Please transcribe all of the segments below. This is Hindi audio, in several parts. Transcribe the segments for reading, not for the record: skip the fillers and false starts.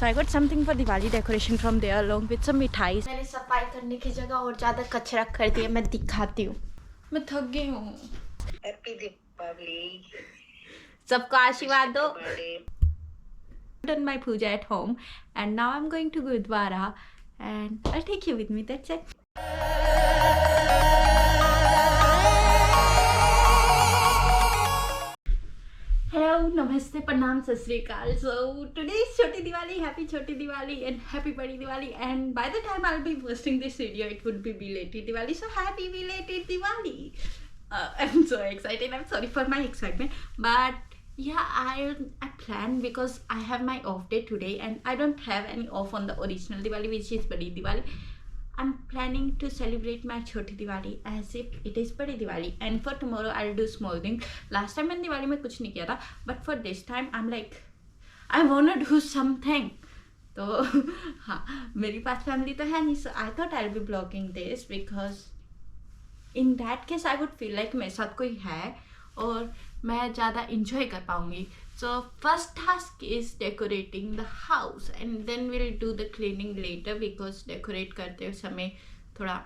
So I got something for Diwali decoration from there along with some मिठाई. मैंने सफाई करने की जगह और ज़्यादा कचरा कर दिया. मैं दिखाती हूँ. मैं थक गई हूँ. हैप्पी दीपावली. सबको आशीर्वाद दो. Done my puja at home and now I'm going to Gurdwara and I'll take you with me. That's it. Hello, namaste, pranam, sat sri akal. So today is Choti Diwali. Happy Choti Diwali and happy Badi Diwali. And by the time I'll be posting this video, it would be belated Diwali. So happy belated Diwali. I'm so excited. I'm sorry for my excitement, but yeah, I planned because I have my off day today and I don't have any off on the original Diwali, which is Badi Diwali. I'm planning to celebrate my Choti Diwali as if it is Badi Diwali, and for tomorrow I'll do small things. Last time मैंने दिवाली में कुछ नहीं किया था, but for this time I'm like I wanna do something. तो हाँ, मेरी पास फैमिली तो है नहीं, so I thought I'll be vlogging this because in that case I would feel like मेरे साथ कोई है और मैं ज़्यादा enjoy कर पाऊँगी. So first task is decorating the house and then we'll do the cleaning later because decorate करते समय थोड़ा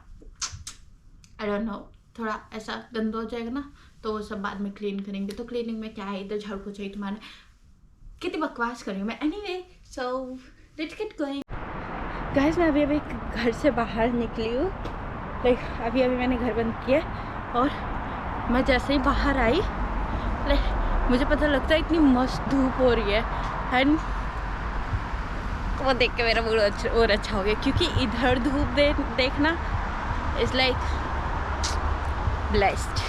I don't know, थोड़ा ऐसा गंदा हो जाएगा ना, तो वो सब बाद में क्लीन करेंगे. तो क्लीनिंग में क्या है, इधर झाड़ू पोछा ही तुम्हारे कितनी बकवास कर रही हूँ मैं. Anyway, so let's get going. Guys, मैं अभी घर से बाहर निकली हूँ. अभी मैंने घर बंद किया और मैं जैसे ही बाहर आई मुझे पता लगता है इतनी मस्त धूप हो रही है एंड वो देख के मेरा मूड और अच्छा हो गया क्योंकि इधर धूप देखना इज़ लाइक ब्लेस्ड.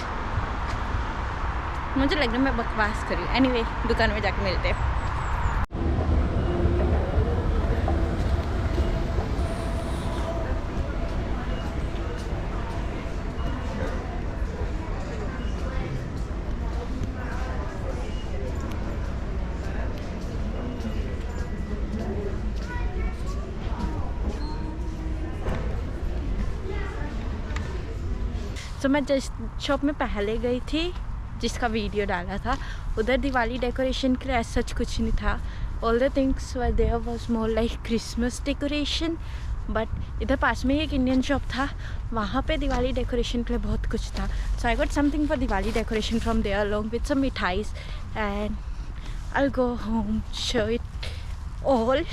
मुझे लग रहा है मैं बकवास कर रही हूँ. एनीवे, दुकान में जाके मिलते हैं. तो मैं जिस शॉप में पहले गई थी जिसका वीडियो डाला था उधर दिवाली डेकोरेशन के लिए ऐसा कुछ नहीं था. All the things were there was more like Christmas decoration, but इधर पास में ही एक इंडियन शॉप था, वहाँ पे दिवाली डेकोरेशन के लिए बहुत कुछ था. So I got something for Diwali decoration from there along with some मिठाईज and I will go home show it all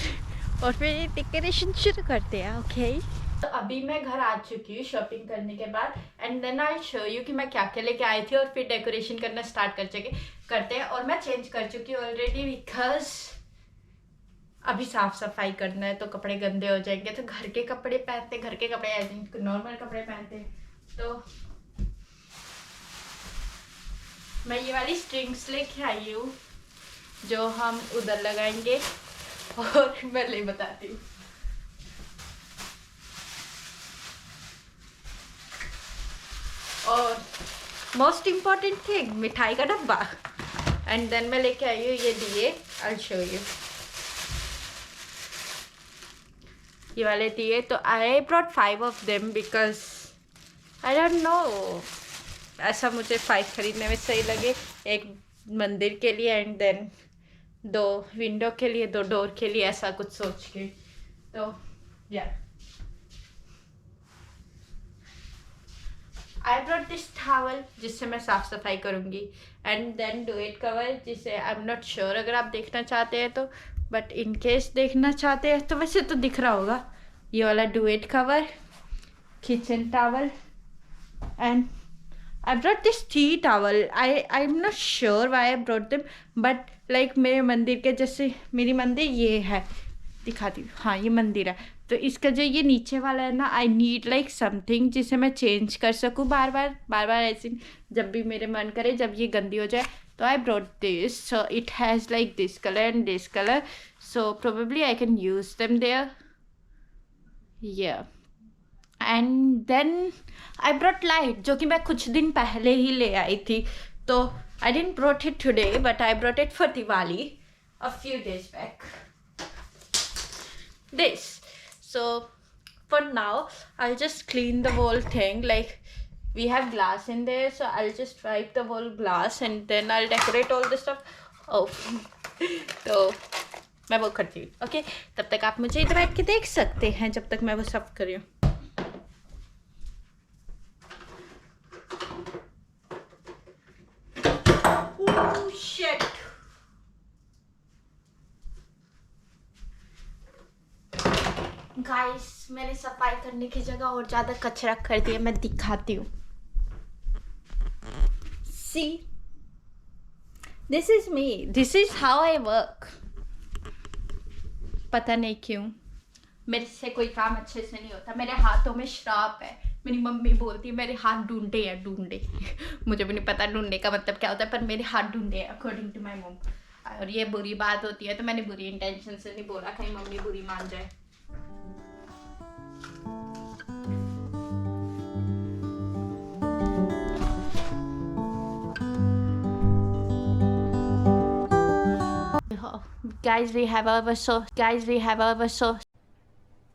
और फिर डेकोरेशन शुरू करते हैं. ओके, तो अभी मैं घर आ चुकी हूँ शॉपिंग करने के बाद and then I show you कि मैं क्या क्या लेके आई थी और फिर डेकोरेशन करना स्टार्ट करते हैं. और मैं चेंज कर चुकी हूँ ऑलरेडी बिकॉज अभी साफ सफाई करना है तो कपड़े गंदे हो जाएंगे. तो घर के कपड़े नॉर्मल कपड़े पहनते. तो मैं ये वाली स्ट्रिंग्स लेके आई हूँ जो हम उधर लगाएंगे और मैं ले बताती हूँ. और मोस्ट इम्पॉर्टेंट थिंग, मिठाई का डब्बा. एंड देन मैं लेके आई हूँ ये दिए. आई विल शो यू ये वाले दिए. तो I brought 5 of them because I don't know, ऐसा मुझे 5 खरीदने में सही लगे. एक मंदिर के लिए एंड देन 2 विंडो के लिए, 2 डोर के लिए, ऐसा कुछ सोच के. तो या आई ब्रॉट दिस टॉवल जिससे मैं साफ़ सफाई करूँगी एंड देन डुएट कवर जिसे आई एम नॉट श्योर अगर आप देखना चाहते हैं तो, बट इन केस देखना चाहते हैं तो वैसे तो दिख रहा होगा. ये वाला duet cover, kitchen towel and I brought this T towel. I am not sure why I brought them, but like मेरे मंदिर के जैसे, मेरी मंदिर ये है, दिखाती हूँ. हाँ, ये मंदिर है. तो इसका जो ये नीचे वाला है ना, आई नीड लाइक समथिंग जिसे मैं चेंज कर सकूँ बार बार ऐसे जब भी मेरे मन करे, जब ये गंदी हो जाए. तो I brought this. So it has like this colour and this colour, so probably I can use them there. Yeah and then I brought light जो कि मैं कुछ दिन पहले ही ले आई थी. तो I didn't brought it today but I brought it for Diwali a few days back. This. So for now I'll just clean the whole thing. Like we have glass in there, so I'll just wipe the whole glass and then I'll decorate all the stuff. Oh so मैं वो करती हूँ। ओके, तब तक आप मुझे इधर बैठ के देख सकते हैं जब तक मैं वो सब कर रही हूँ। गाइस, मैंने सफाई करने की जगह और ज़्यादा कचरा कर दिया। मैं दिखाती हूँ। See, this is me, this is how I work. पता नहीं क्यों मेरे से कोई काम अच्छे से नहीं होता। मेरे हाथों में श्राप है। मेरी मम्मी बोलती है मेरे हाथ ढूंढे हैं, ढूंढे। मुझे भी नहीं पता ढूंढने का मतलब क्या होता है, पर मेरे हाथ ढूंढे हैं अकॉर्डिंग टू माई मॉम। और ये बुरी बात होती है, तो मैंने बुरी इंटेंशन से नहीं बोला, कहीं मम्मी बुरी मान जाए। Guys, we have our so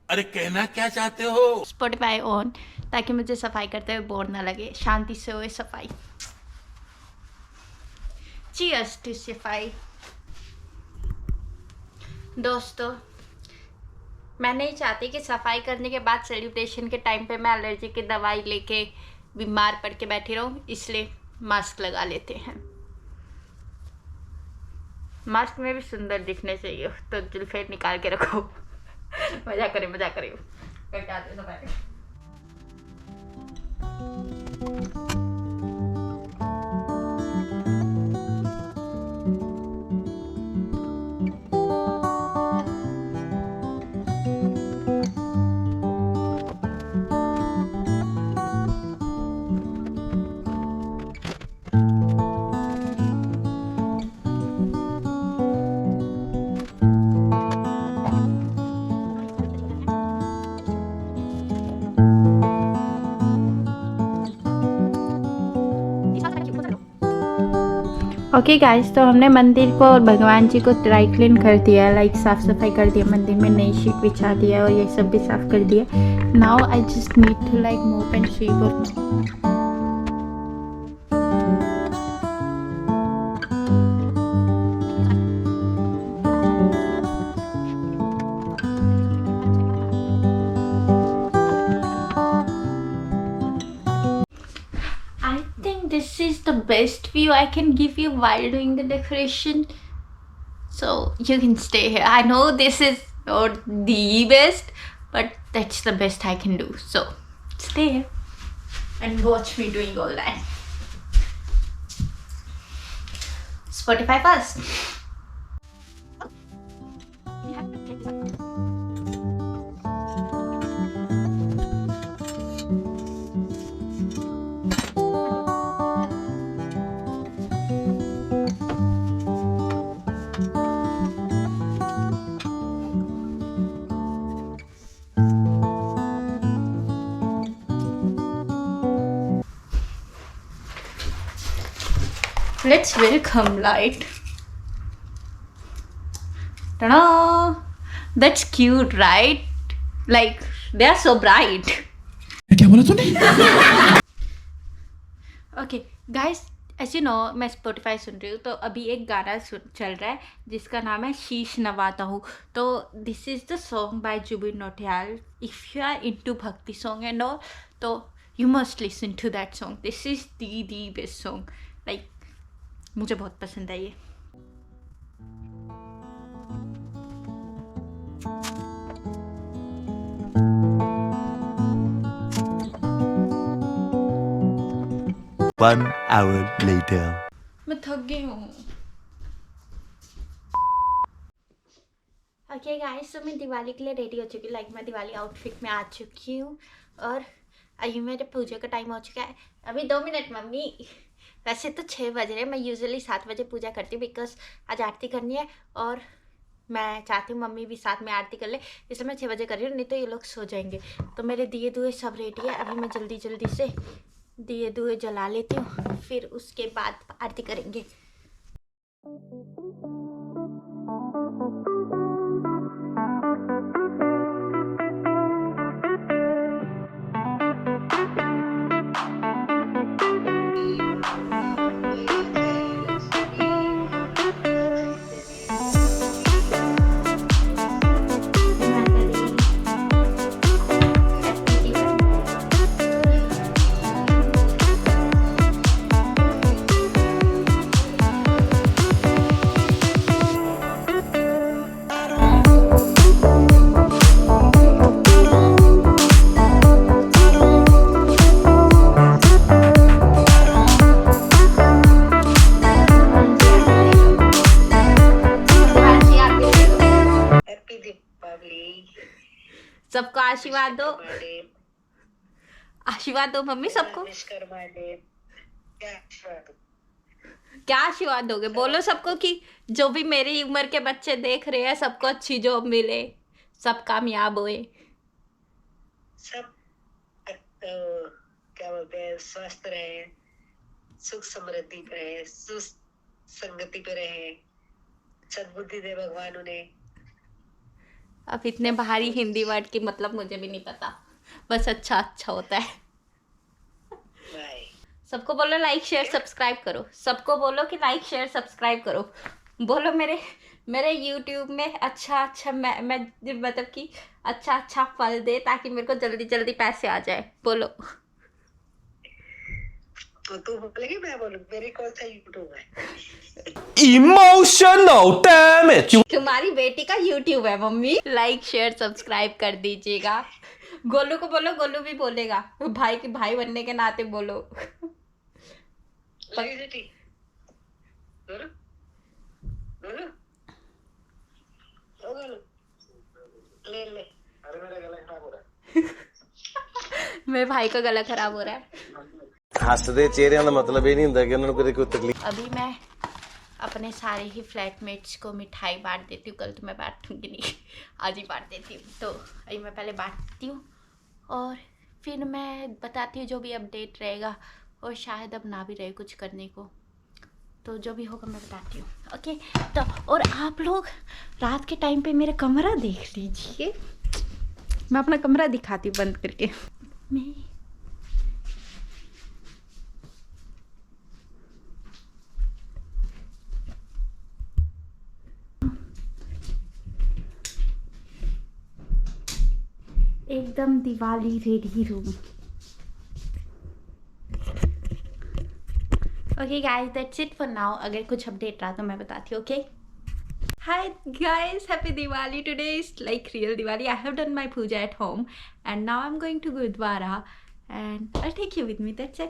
अरे कहना क्या चाहते हो? Spotify on, ताकि मुझे सफाई करते हुए बोर ना लगे, शांति से होए सफाई। Cheers to सफाई। दोस्तों, मैं नहीं चाहती कि सफाई करने के बाद सेलिब्रेशन के टाइम पे मैं एलर्जी की दवाई लेके बीमार पड़ के बैठी रहूं, इसलिए मास्क लगा लेते हैं। मास्क में भी सुंदर दिखने चाहिए, तो जुल्फे निकाल के रखो। मजाक करें करके आते सफाई। ओके गाइस, तो हमने मंदिर को और भगवान जी को ड्राई क्लीन कर दिया, लाइक साफ सफाई कर दिया, मंदिर में नई शीट बिछा दिया और ये सब भी साफ कर दिया। Now I just need to like mop and sweep. This is the best view I can give you while doing the decoration, so you can stay here. I know this is not the best, but that's the best I can do, so stay here and watch me doing all that. Spotify first. Let's welcome light. Ta-da! That's cute, right? Like they are so bright. क्या बोला तूने? Okay, guys, as you know, मैं Spotify सुन रही हूँ, तो अभी एक गाना चल रहा है जिसका नाम है शीश नवाता हूँ। तो this is the song by Zubin Nautiyal. If you are into bhakti song and all, तो you must listen to that song. This is the best song. Like मुझे बहुत पसंद है ये। One hour later. मैं थक गई हूँ। ओके गाइस, तो मैं दिवाली के लिए रेडी हो चुकी हूँ। लाइक मैं दिवाली आउटफिट में आ चुकी हूँ और अभी मेरे पूजा का टाइम हो चुका है। अभी 2 मिनट मम्मी। वैसे तो 6 बज रहे हैं। मैं यूजुअली 7 बजे पूजा करती हूँ बिकॉज आज आरती करनी है और मैं चाहती हूँ मम्मी भी साथ में आरती कर ले, इसलिए मैं 6 बजे कर रही हूँ, नहीं तो ये लोग सो जाएंगे। तो मेरे दिए दुए सब रेडी है। अभी मैं जल्दी जल्दी से दिए दुए जला लेती हूँ, फिर उसके बाद आरती करेंगे। सबको आशीर्वाद दो, आशीर्वाद दो मम्मी सबको। विश्वकर्मा डे, क्या आशीर्वाद दो? क्या आशीर्वाद दोगे? बोलो सबको कि जो भी मेरी उम्र के बच्चे देख रहे हैं सबको अच्छी जॉब मिले, सब कामयाब होए। सब क्या बोलते हैं, स्वस्थ रहे, सुख समृद्धि पे रहे, सुसंगति पे रहे, सद्बुद्धि दे भगवान उन्हें। अब इतने भारी हिंदी वर्ड की मतलब मुझे भी नहीं पता, बस अच्छा अच्छा होता है। बाय। सबको बोलो लाइक शेयर सब्सक्राइब करो, सबको बोलो कि लाइक शेयर सब्सक्राइब करो। बोलो मेरे YouTube में अच्छा अच्छा मैं मतलब कि अच्छा अच्छा फल दे ताकि मेरे को जल्दी जल्दी पैसे आ जाए। बोलो। तो तू बोलेगी मैं बोलूं? मेरी कौन सा यूट्यूब है? Emotional damage. तुम्हारी बेटी का YouTube है मम्मी। लाइक शेयर सब्सक्राइब कर दीजिएगा। गोलू को बोलो, गोलू भी बोलेगा, भाई के भाई बनने के नाते बोलो। लगी बेटी, बोलो बोलो, ओ बोलो, ले ले। अरे मेरा गला खराब हो रहा है। मेरे भाई का गला खराब हो रहा है। हसदे चेहरिਆਂ ਦਾ ਮਤਲਬ ਇਹ ਨਹੀਂ ਹੁੰਦਾ ਕਿ ਉਹਨਾਂ ਨੂੰ ਕਦੇ ਕੋਈ ਤਕਲੀਫ। अभी मैं अपने सारे ही फ्लैटमेट्स को मिठाई बांट देती हूँ। कल तो मैं बांटूंगी नहीं, आज ही बांट देती हूँ। तो अभी मैं पहले बांटती हूँ और फिर मैं बताती हूँ जो भी अपडेट रहेगा, और शायद अब ना भी रहे कुछ करने को, तो जो भी होगा मैं बताती हूँ। ओके, तो और आप लोग रात के टाइम पे मेरा कमरा देख लीजिए। मैं अपना कमरा दिखाती हूँ बंद करके। मैं एकदम Diwali ready room. Okay guys, that's it for now. अगर कुछ अपडेट रहा तो मैं बताती हूँ। Okay, hi guys, happy Diwali. Today is like real Diwali. I have done my puja at home and now I am going to gurdwara and I take you with me. That's it.